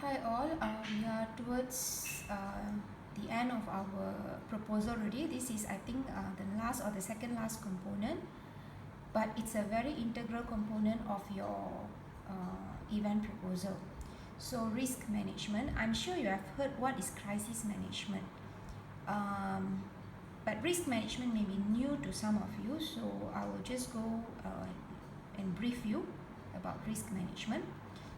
Hi all, we are towards the end of our proposal already. This is, I think, the last or the second last component, but it's a very integral component of your event proposal. So risk management, I'm sure you have heard what is crisis management. But risk management may be new to some of you, so I will just go and brief you about risk management.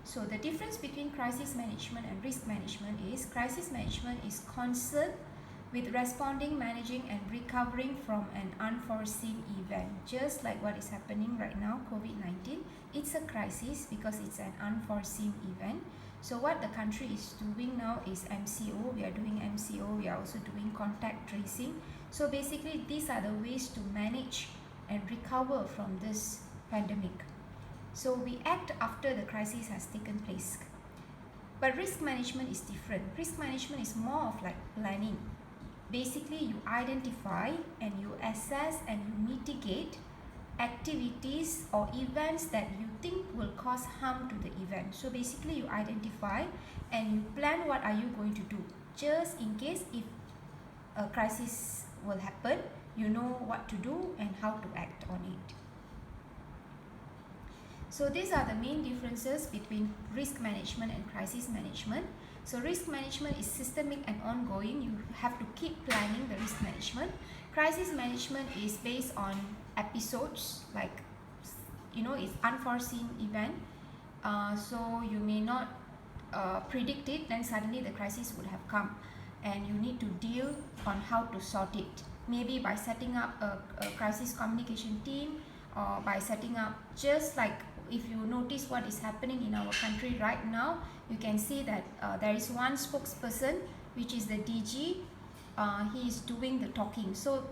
So the difference between crisis management and risk management is crisis management is concerned with responding, managing and recovering from an unforeseen event. Just like what is happening right now, COVID-19, it's a crisis because it's an unforeseen event. So what the country is doing now is MCO. We are doing MCO. We are also doing contact tracing. So basically these are the ways to manage and recover from this pandemic. So we act after the crisis has taken place. But risk management is different. Risk management is more of like planning. Basically, you identify and you assess and you mitigate activities or events that you think will cause harm to the event. So basically, you identify and you plan what are you going to do. Just in case if a crisis will happen, you know what to do and how to act on it. So these are the main differences between risk management and crisis management. So risk management is systemic and ongoing. You have to keep planning the risk management. Crisis management is based on episodes, like, it's unforeseen event. So you may not predict it, then suddenly the crisis would have come and you need to deal on how to sort it. Maybe by setting up a crisis communication team, or by setting up, just like if you notice what is happening in our country right now, you can see that there is one spokesperson, which is the DG. He is doing the talking. So,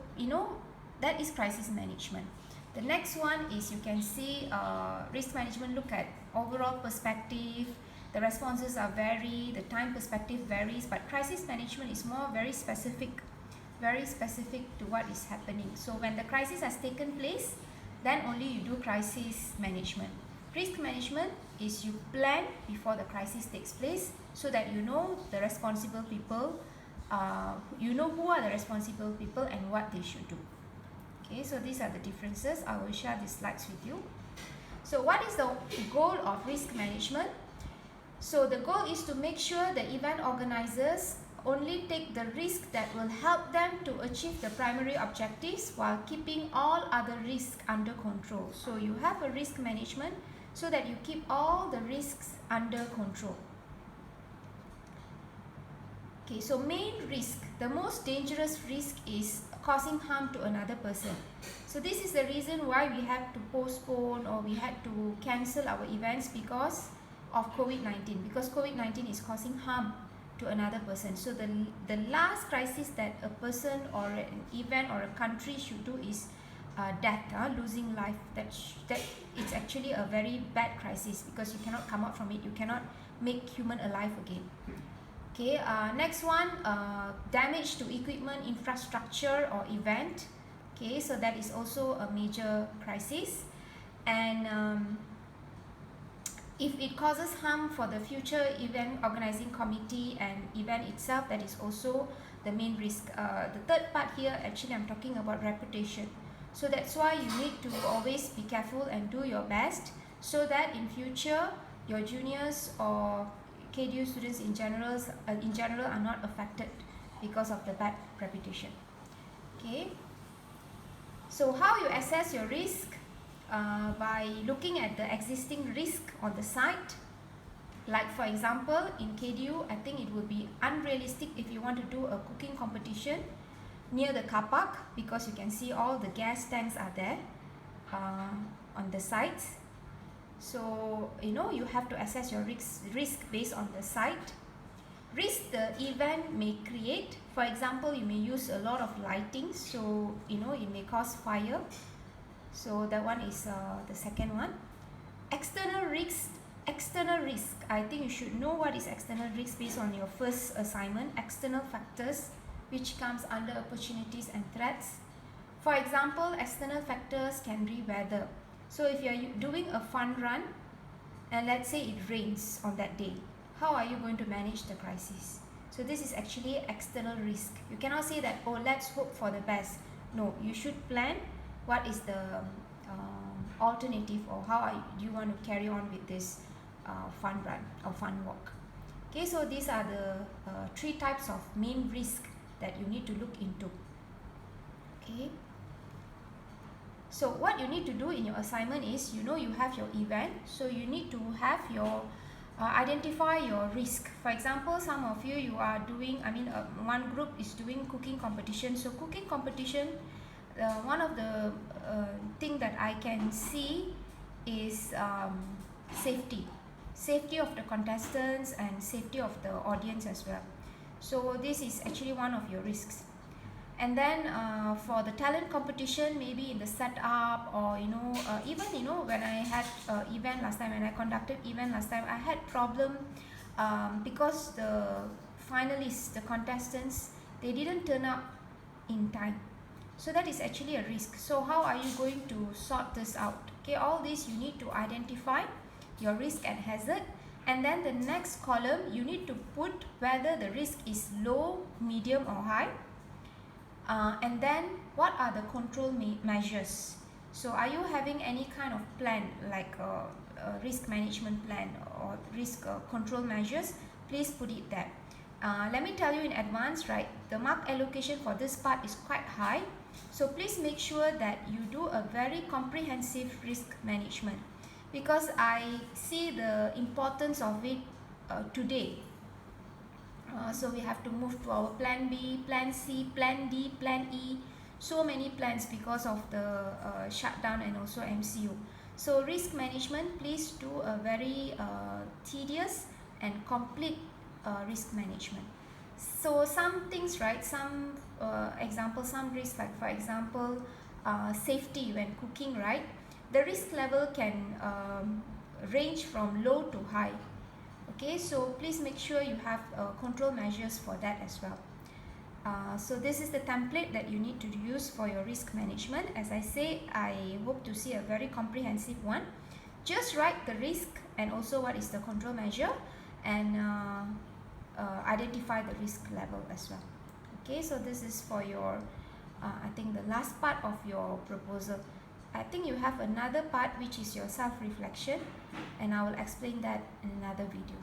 that is crisis management. The next one is, you can see risk management look at overall perspective. The responses are vary, the time perspective varies, but crisis management is more very specific to what is happening. So when the crisis has taken place, then only you do crisis management. Risk management is you plan before the crisis takes place so that you know the responsible people, you know who are the responsible people and what they should do. Okay, so these are the differences. I will share these slides with you. So what is the goal of risk management? So the goal is to make sure the event organizers only take the risk that will help them to achieve the primary objectives while keeping all other risks under control. So you have a risk management so that you keep all the risks under control. Okay, so main risk, the most dangerous risk is causing harm to another person. So this is the reason why we had to postpone or we had to cancel our events because of COVID-19, because COVID-19 is causing harm to another person. So the last crisis that a person or an event or a country should do is death, losing life. That it's actually a very bad crisis because you cannot come out from it. You cannot make human alive again. Okay, next one, damage to equipment, infrastructure or event. Okay, so that is also a major crisis. And if it causes harm for the future event organizing committee and event itself, that is also the main risk. The third part here, actually I'm talking about reputation. So that's why you need to always be careful and do your best so that in future your juniors or KDU students in general are not affected because of the bad reputation. Okay. So how you assess your risk? By looking at the existing risk on the site. Like for example, in KDU, I think it would be unrealistic if you want to do a cooking competition near the car park because you can see all the gas tanks are there on the sites. So, you have to assess your risk based on the site. Risk the event may create. For example, you may use a lot of lighting, so, it may cause fire. So that one is the second one. External risk. I think you should know what is external risk based on your first assignment. External factors which comes under opportunities and threats. For example, external factors can be weather. So if you are doing a fun run and let's say it rains on that day, how are you going to manage the crisis? So this is actually external risk. You cannot say that, oh, let's hope for the best. No, you should plan what is the alternative, or how do you want to carry on with this fun run or fun walk. Okay, so these are the 3 types of main risk that you need to look into. Okay, so what you need to do in your assignment is, you have your event, so you need to have your identify your risk. For example, some of you are doing, one group is doing cooking competition. So cooking competition, one of the thing that I can see is safety of the contestants and safety of the audience as well. So this is actually one of your risks. And then for the talent competition, maybe in the setup, or even when I had event last time, when I conducted event last time, I had problem because the finalists, the contestants, they didn't turn up in time. So that is actually a risk. So how are you going to sort this out? Okay, all this you need to identify your risk and hazard, and then the next column you need to put whether the risk is low, medium or high. And then what are the control measures? So are you having any kind of plan, like a risk management plan or risk control measures? Please put it there. Let me tell you in advance, right, the mark allocation for this part is quite high, so please make sure that you do a very comprehensive risk management, because I see the importance of it today. So we have to move to our plan B, plan C, plan D, plan E, so many plans because of the shutdown and also MCO. So risk management, please do a very tedious and complete risk management. So some things, right, some examples, some risks, like for example safety when cooking, right, the risk level can range from low to high. Okay, so please make sure you have control measures for that as well. So this is the template that you need to use for your risk management. As I say, I hope to see a very comprehensive one. Just write the risk and also what is the control measure, and identify the risk level as well. Okay, so this is for your I think the last part of your proposal. I think you have another part which is your self-reflection, and I will explain that in another video.